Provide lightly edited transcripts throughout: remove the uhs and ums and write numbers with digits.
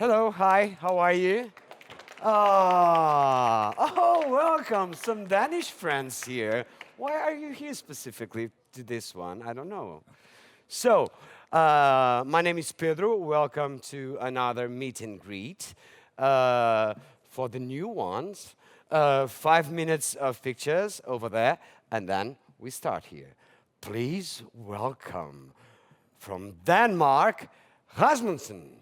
Hello, hi, how are you? Welcome, some Danish friends here. Why are you here specifically to this one? I don't know. So, my name is Pedro. Welcome to another meet and greet. For the new ones, 5 minutes of pictures over there, and then we start here. Please welcome from Denmark, Rasmussen.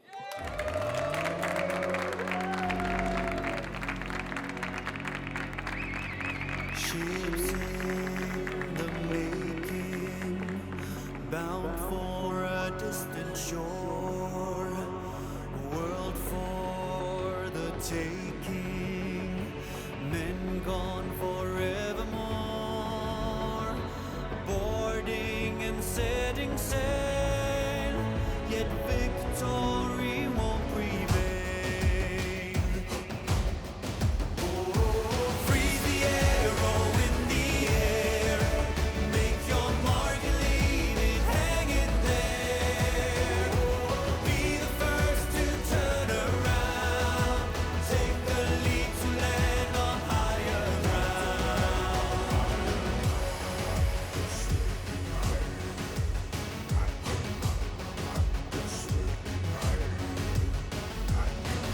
Ships in the making, bound for a distant shore, world for the taking, men gone forevermore, boarding and setting sail, yet victory won't prevail. Freeze the arrow in the air, make your mark and leave it hanging there. Be the first to turn around, take the lead to land on higher ground.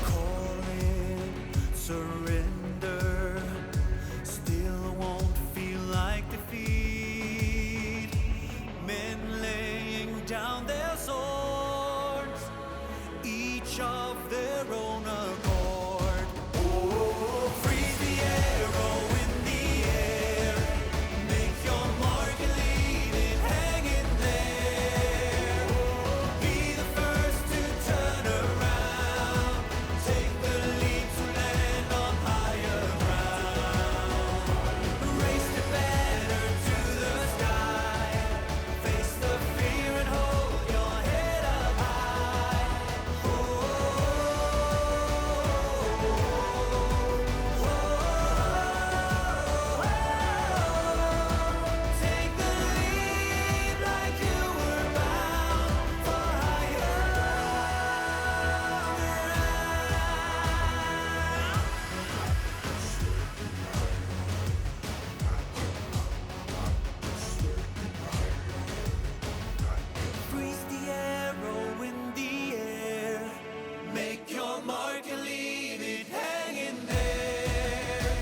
Call it surrender, still won't feel like defeat. Men laying down their swords, each of their own accord. Freeze the arrow in the air, make your mark and leave it hanging there. Be the first to turn around, take the lead to land on higher ground. Raise the banner to the sky, face the fear and hold your head up high. Take the lead like you were bound for higher ground. Freeze the arrow in the air, make your mark and leave it hanging there.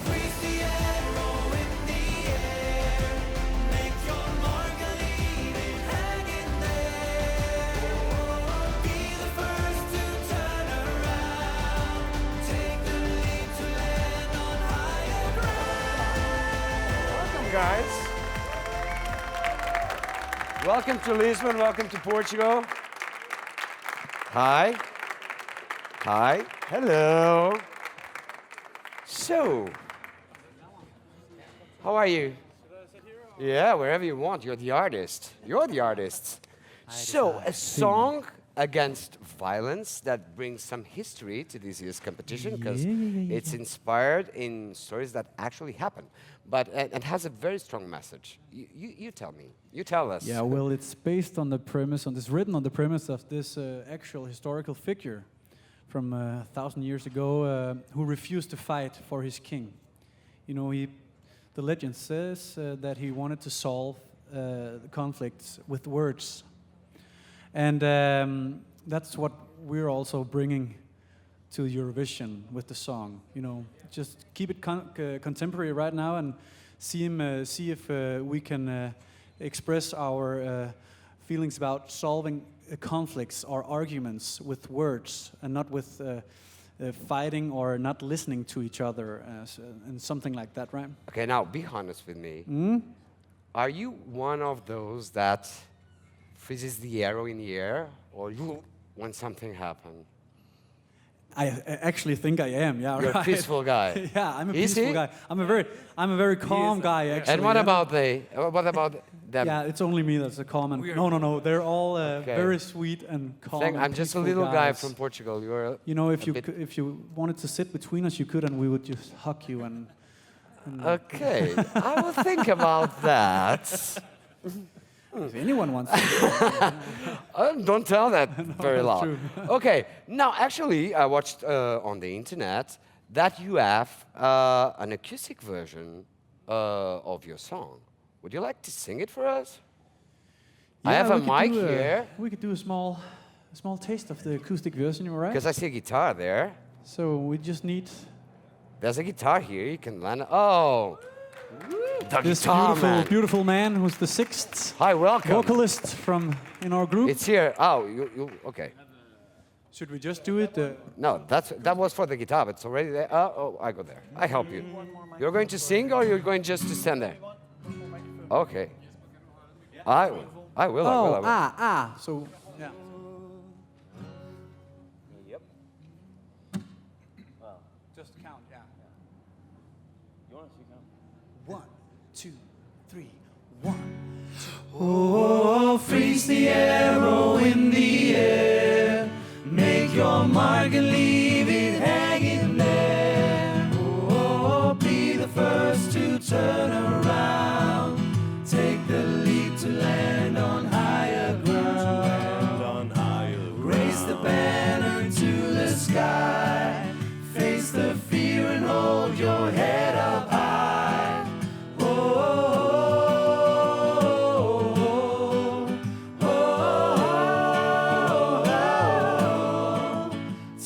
Freeze the arrow in the air, make your mark and leave it hanging there. Be the first to turn around, take the lead to land on higher ground. Welcome, guys. Welcome to Lisbon, welcome to Portugal. Hi. Hi. Hello. So, how are you? Yeah, wherever you want. You're the artist. You're the artist. So, a song against violence that brings some history to this year's competition because it's inspired in stories that actually happen, but it has a very strong message. You tell me. You tell us. Yeah, well, it's based on the premise, it's written on the premise of this actual historical figure from 1,000 years ago who refused to fight for his king. You know, the legend says that he wanted to solve the conflicts with words. And that's what we're also bringing to Eurovision with the song. You know, just keep it contemporary right now and see if we can express our feelings about solving conflicts or arguments with words and not with fighting or not listening to each other and something like that, right? Okay, now be honest with me. Are you one of those that freezes the arrow in the air, or you when something happens? I actually think I am. Yeah, You're right. a peaceful guy. Yeah, I'm a Is peaceful he? guy. I'm a very calm guy. Actually. And what yeah. about What about them? Yeah, it's only me that's a calm. And no. They're all Okay. very sweet and calm. and I'm just a peaceful little guy guys. from Portugal. You're You know, a bit- if you wanted to sit between us, you could, and we would just hug you and. Okay, I will think about that. If anyone wants to. Don't tell that very that's loud. true. Okay, now actually, I watched on the internet that you have an acoustic version of your song. Would you like to sing it for us? I Yeah, have a we could mic do here. We could do a small taste of the acoustic version, all right? Because I see a guitar there. So we just need There's a guitar here. You can land. Oh, the this guitar man. beautiful man who's the sixth Hi, welcome. vocalist in our group. It's here. Oh, okay. Should we just do it? No, that was for the guitar, but it's already there. Oh, I go there. I help you. You're going to sing, or you're going just to stand there? Okay. I will. I will. So, yeah. Yep. Just count, yeah. You want to count? 1, 2, 3, 1. Oh, freeze the arrow in the air. Make your mark and leave it hanging there. Oh, be the first to turn around. Take the leap to land on higher ground. Raise the banner to the sky. Face the fear and hold your head up high.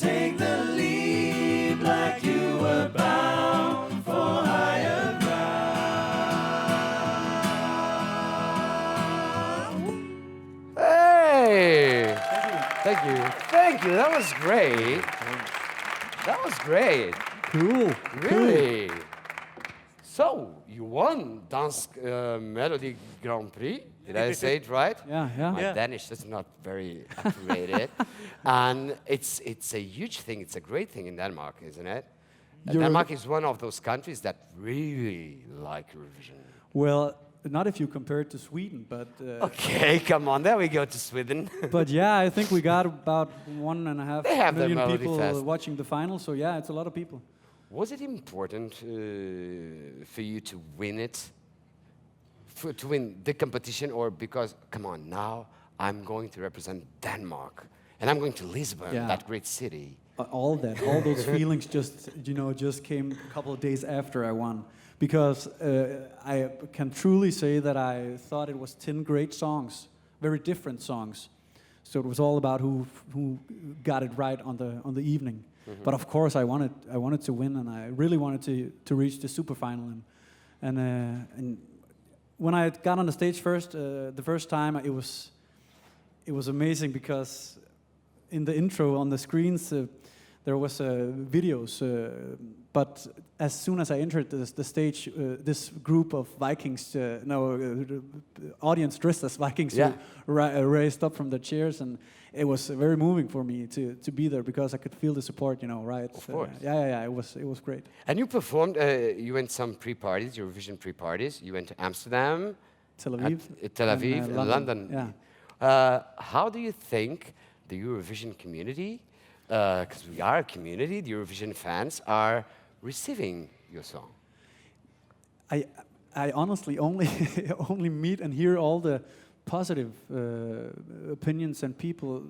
Take the leap like you were bound for higher ground. Hey! Thank you. Thank you. That was great. That was great. Cool. Really? So, you won Dansk Melody Grand Prix. Did I say it right? Yeah, yeah. My Danish is not very accurate. And it's a huge thing. It's a great thing in Denmark, isn't it? Denmark is one of those countries that really like Eurovision. Well, not if you compare it to Sweden, but Okay, come on. There we go to Sweden. but yeah, I think we got about 1.5 They have their million Melody people Fest. watching the final. So yeah, it's a lot of people. Was it important for you to win it? To win the competition, or because, come on, now I'm going to represent Denmark and I'm going to Lisbon, Yeah. that great city. All those feelings just came a couple of days after I won, because I can truly say that I thought it was 10 great songs, very different songs. So it was all about who got it right on the evening. Mm-hmm. But of course I wanted to win, and I really wanted to reach the super final. And when I got on the stage the first time, it was amazing, because in the intro on the screens there was videos, but as soon as I entered the stage, this group of Vikings, audience dressed as Vikings, Yeah. raised up from their chairs, and it was very moving for me to be there, because I could feel the support, right? Of course. Yeah. It was great. And you performed, you went some pre-parties, Eurovision pre-parties. You went to Amsterdam, Tel Aviv, Tel Aviv, and, and London. Yeah. How do you think the Eurovision community, because we are a community, the Eurovision fans are receiving your song? I honestly only meet and hear all the positive opinions and people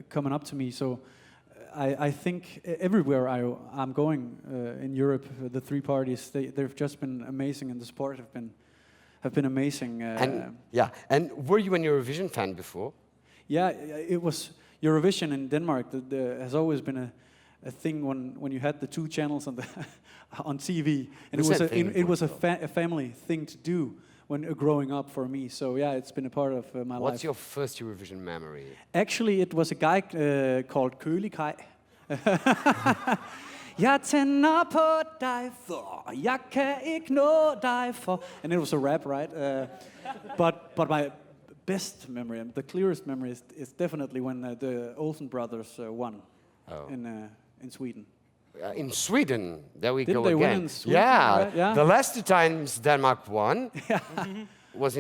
coming up to me. So I think everywhere I'm going in Europe, the three parties, they've just been amazing, and the support have been amazing. And were you an Eurovision fan before? Yeah, it was Eurovision in Denmark. Has always been a thing when you had the two channels on the on TV, and it was a family thing to do when growing up for me. So yeah, it's been a part of my life. What's your first Eurovision memory? Actually, it was a guy called Kølikaj. Jeg tænder på dig, for jeg kan ikke nå dig for. And it was a rap, right? But my best memory, and the clearest memory, is definitely when the Olsen brothers won in Sweden. In Sweden, there we Didn't go they again. win in Sweden, Yeah, right? Yeah. The last two times Denmark won was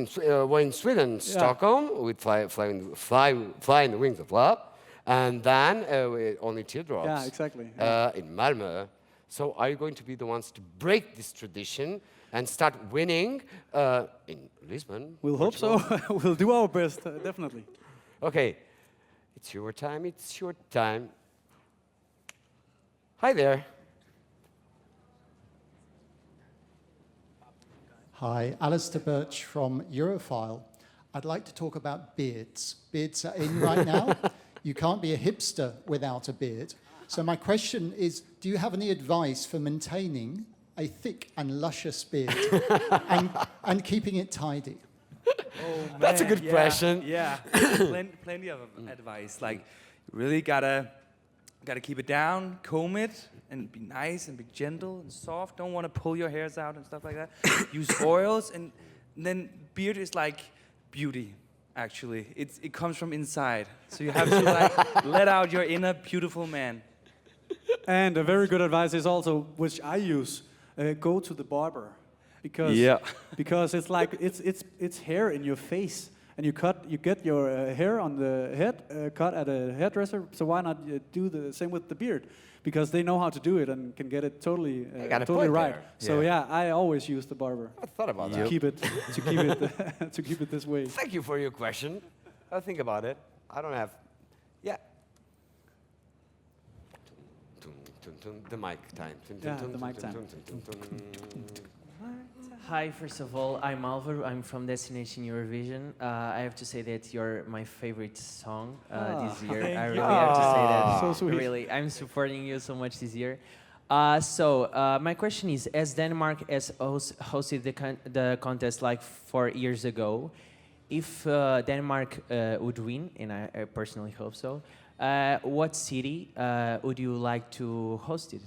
were in Sweden, Stockholm, with fly in the wings of love, and then with Only Teardrops. Yeah, exactly. In Malmö. So are you going to be the ones to break this tradition and start winning in Lisbon. We'll hope so. Portugal. We'll do our best, definitely. Okay, it's your time. It's your time. Hi there. Hi, Alistair Birch from Europhile. I'd like to talk about beards. Beards are in right now. You can't be a hipster without a beard. So my question is, do you have any advice for maintaining a thick and luscious beard and keeping it tidy? Oh, That's a man, good question. Yeah, plenty of advice. Like, you really gotta keep it down, comb it, and be nice and be gentle and soft. Don't want to pull your hairs out and stuff like that. Use oils, and then beard is like beauty. Actually, it comes from inside. So you have to like let out your inner beautiful man. And a very good advice is also, which I use, go to the barber, because because it's like it's hair in your face, and you get your hair on the head cut at a hairdresser. So why not do the same with the beard? Because they know how to do it and can get it totally got a totally point right. there. So yeah, I always use the barber I thought about to that. keep it to keep it this way. Thank you for your question. I'll think about it. I don't have. Yeah. The mic time. Yeah, the mic time. Hi, first of all, I'm Alvaro. I'm from Destination Eurovision. I have to say that you're my favorite song this year. I really have to say that. So sweet. Really, I'm supporting you so much this year. My question is, as Denmark has hosted the contest like 4 years ago, if Denmark would win, and I personally hope so, what city would you like to host it?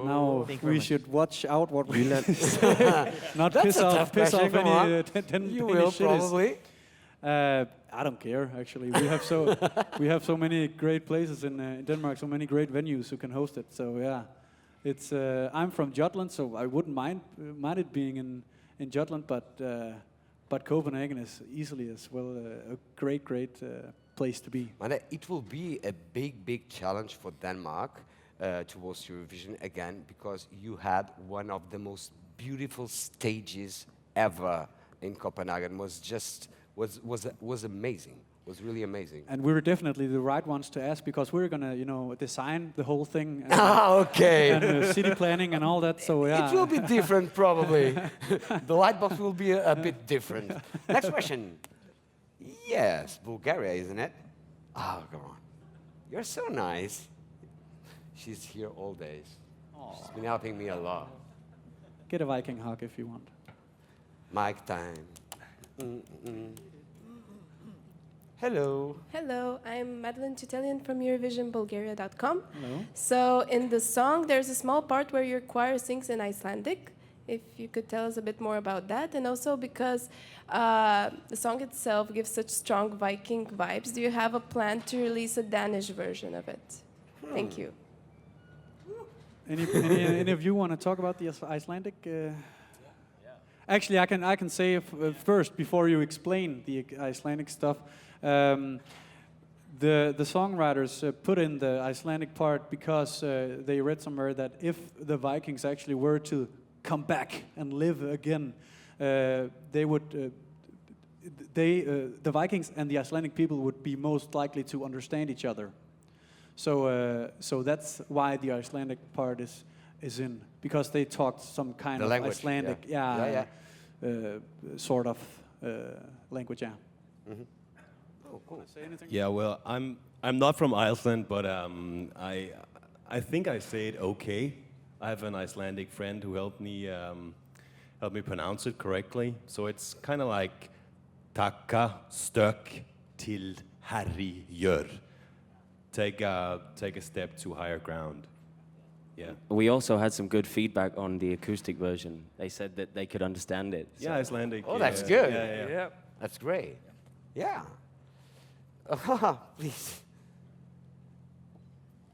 Now Thank you very we much. should watch out what we not That's piss a off tough question, come on. any You Danish will cities. probably. I don't care actually. We have so many great places in Denmark, so many great venues who can host it. So yeah, it's I'm from Jutland, so I wouldn't mind it being in Jutland, but Copenhagen is easily as well a great place to be. And it will be a big challenge for Denmark to host Eurovision again, because you had one of the most beautiful stages ever in Copenhagen. Was amazing. Was really amazing. And we were definitely the right ones to ask, because we were gonna design the whole thing. And, Okay. and city planning and all that. So yeah. It will be different, probably. The light box will be a bit different. Next question. Yes, Bulgaria, isn't it? Oh, come on. You're so nice. She's here all days. She's been helping me a lot. Get a Viking hug if you want. Mic time. Mm-mm. Hello. Hello, I'm Madeline Tutelian from EurovisionBulgaria.com. Hello. So in the song, there's a small part where your choir sings in Icelandic. If you could tell us a bit more about that. And also because the song itself gives such strong Viking vibes, do you have a plan to release a Danish version of it? Thank you. Any of you want to talk about the Icelandic? Actually, I can say first, before you explain the Icelandic stuff. The songwriters put in the Icelandic part because they read somewhere that if the Vikings actually were to come back and live again, they would. The Vikings and the Icelandic people would be most likely to understand each other. So that's why the Icelandic part is in, because they talked some kind The of language, Icelandic, sort of language. Yeah. Mm-hmm. Oh, cool. Say anything? Yeah, well, I'm not from Iceland, but I think I say it okay. I have an Icelandic friend who helped me pronounce it correctly. So it's kind of like taka stök til herjör. Take a step to higher ground. Yeah. We also had some good feedback on the acoustic version. They said that they could understand it. Yeah, Icelandic. Oh, yeah, that's good. Yeah. That's great. Yeah. Please.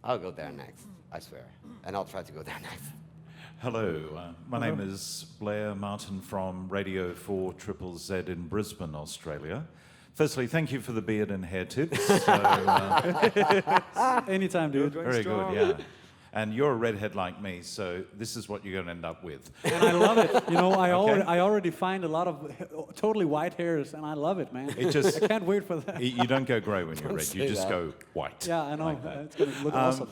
I'll go there next, I swear. And I'll try to go there next. Hello, my name is Blair Martin from Radio 4 Triple Z in Brisbane, Australia. Firstly, thank you for the beard and hair tips. So, Anytime, dude. very good, yeah. And you're a redhead like me, so this is what you're going to end up with. And I love it. You know, Okay. I already find a lot of totally white hairs, and I love it, man. It just, I can't wait for that. you don't go grey when you're red, you say just that. go white. Yeah, I know. like that. It's going to look awesome.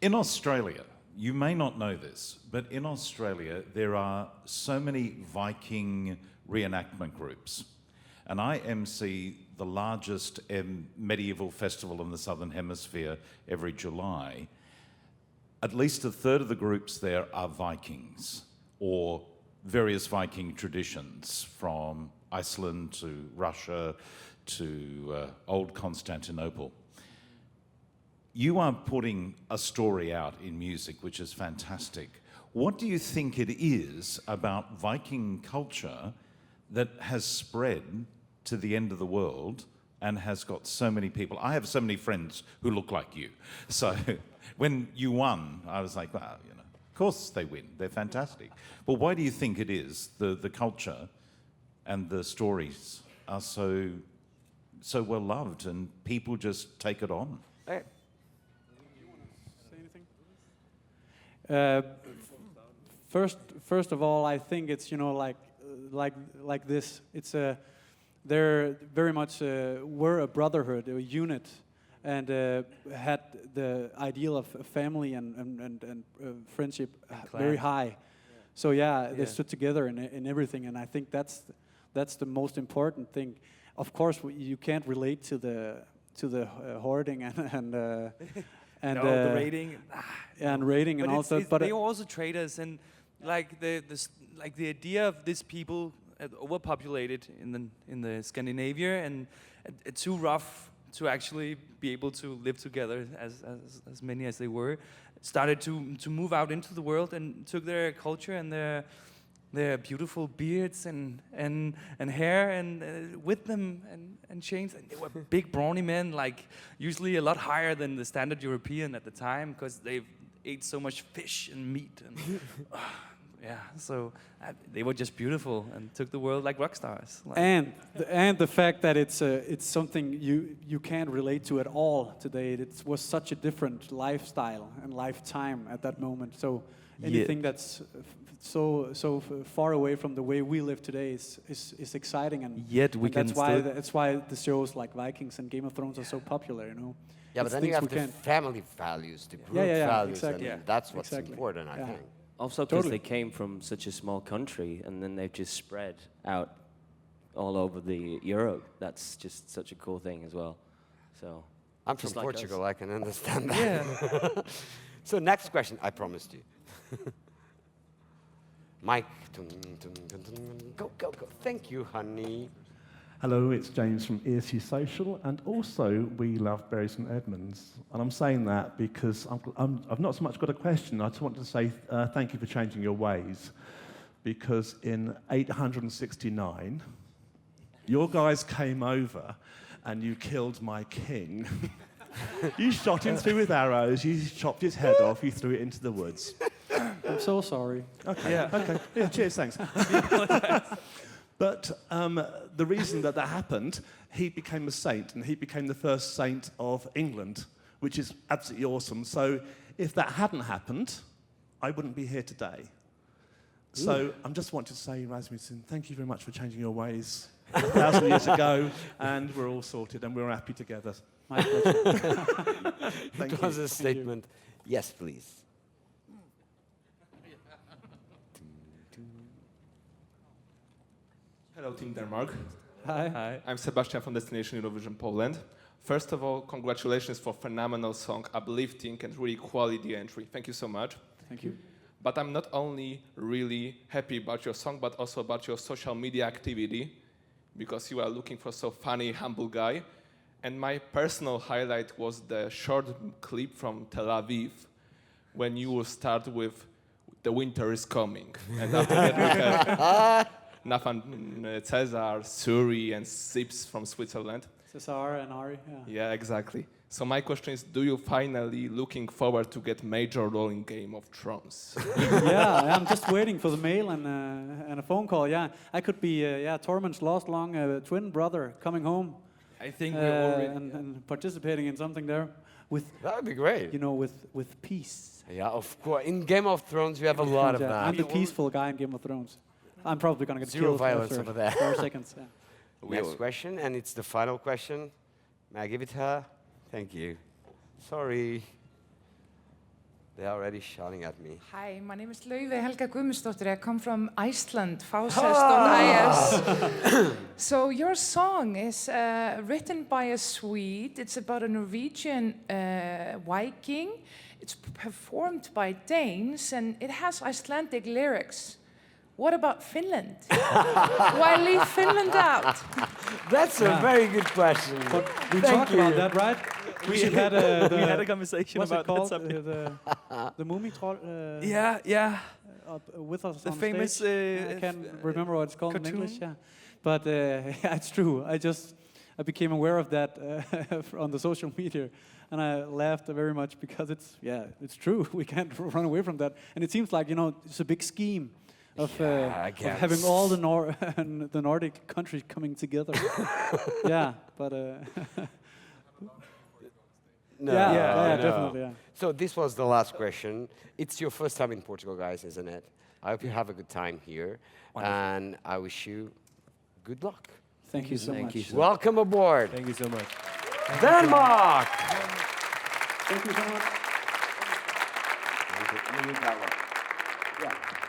In Australia, you may not know this, but in Australia there are so many Viking reenactment groups. And I MC the largest medieval festival in the Southern Hemisphere every July. At least a third of the groups there are Vikings, or various Viking traditions, from Iceland to Russia to old Constantinople. You are putting a story out in music, which is fantastic. What do you think it is about Viking culture that has spread to the end of the world and has got so many people? I have so many friends who look like you. So when you won, I was like, well, you know, of course they win. They're fantastic. But why do you think it is the culture and the stories are so well loved and people just take it on? Hey. Say anything? First of all, I think it's, you know, like this. It's they're very much were a brotherhood, a unit, and had the ideal of family and friendship very high. So they stood together in everything, and I think that's the most important thing. Of course, you can't relate to the hoarding and the rating. and rating and all that. But they were also traders, and like the idea of these people overpopulated in the Scandinavia, and too rough to actually be able to live together as many as they were, started to move out into the world and took their culture and their beautiful beards and hair and with them and chains. And they were big brawny men, like usually a lot higher than the standard European at the time, because they ate so much fish and meat and so they were just beautiful and took the world like rock stars. And the fact that it's something you can't relate to at all today. It was such a different lifestyle and lifetime at that moment. So anything that's so far away from the way we live today is exciting, and yet we can that's why the shows like Vikings and Game of Thrones are so popular. You know. Yeah, but It's then you things have we the can't- family values, the group yeah, values, exactly. and that's what's Exactly. important, I Yeah. think. Also, because Totally. they came from such a small country, and then they've just spread out all over the Europe. That's just such a cool thing as well. So I'm from just like Portugal, us. I can understand that. Yeah. So next question, I promised you. Mike, go. Thank you, honey. Hello, it's James from ESU Social, and also we love Bury St Edmunds. And I'm saying that because I've not so much got a question. I just want to say thank you for changing your ways, because in 869, your guys came over and you killed my king. You shot him through with arrows, you chopped his head off, you threw it into the woods. I'm so sorry. Okay, Yeah. okay. Yeah, cheers, thanks. But the reason that happened, he became a saint, and he became the first saint of England, which is absolutely awesome. So if that hadn't happened, I wouldn't be here today. So I just want to say, Rasmussen, thank you very much for changing your ways 1,000 years ago, and we're all sorted, and we're happy together. My pleasure. Thank It was you. a statement. Yes, please. Hello, Team Denmark. Hi. I'm Sebastian from Destination Eurovision Poland. First of all, congratulations for phenomenal song, uplifting and really quality entry. Thank you so much. Thank you. But I'm not only really happy about your song, but also about your social media activity, because you are looking for so funny, humble guy. And my personal highlight was the short clip from Tel Aviv, when you will start with "The winter is coming," and after that we have Nathan, Cesar, Suri, and Sips from Switzerland. Cesar and Ari. Yeah. Yeah, exactly. So my question is, do you finally looking forward to get major role in Game of Thrones? Yeah, I'm just waiting for the mail and a phone call. Yeah, I could be Tormund's lost long twin brother coming home. I think we're already. and participating in something there with, That would be great. you know, with peace. Yeah, of course. In Game of Thrones, we have a lot of Yeah, that. I'm the peaceful guy in Game of Thrones. I'm probably gonna get Zero killed violence after over there. 4 seconds. Yeah. Next question, and it's the final question. May I give it to her? Thank you. Sorry. They're already shouting at me. Hi, my name is Laufey Helga Guðmundsdóttir. I come from Iceland, Fáusest on IS. So your song is written by a Swede. It's about a Norwegian Viking. It's performed by Danes, and it has Icelandic lyrics. What about Finland? Why leave Finland out? That's a very good question. But we Thank talked you. about that, right? We had We had a conversation what's about it called? that subject. The Mumitroll. Yeah. With us The on famous, stage. I can't remember what it's called in cartoon? English. Yeah, but yeah, it's true. I became aware of that on the social media, and I laughed very much because it's true. We can't run away from that, and it seems like it's a big scheme of having all the Nordic countries coming together. Yeah, but. No, Yeah, no. definitely. Yeah. So this was the last question. It's your first time in Portugal, guys, isn't it? I hope you have a good time here, and I wish you good luck. Thank you so much. Welcome aboard, Thank you so much. Denmark. Thank you so much. You need that one. Yeah.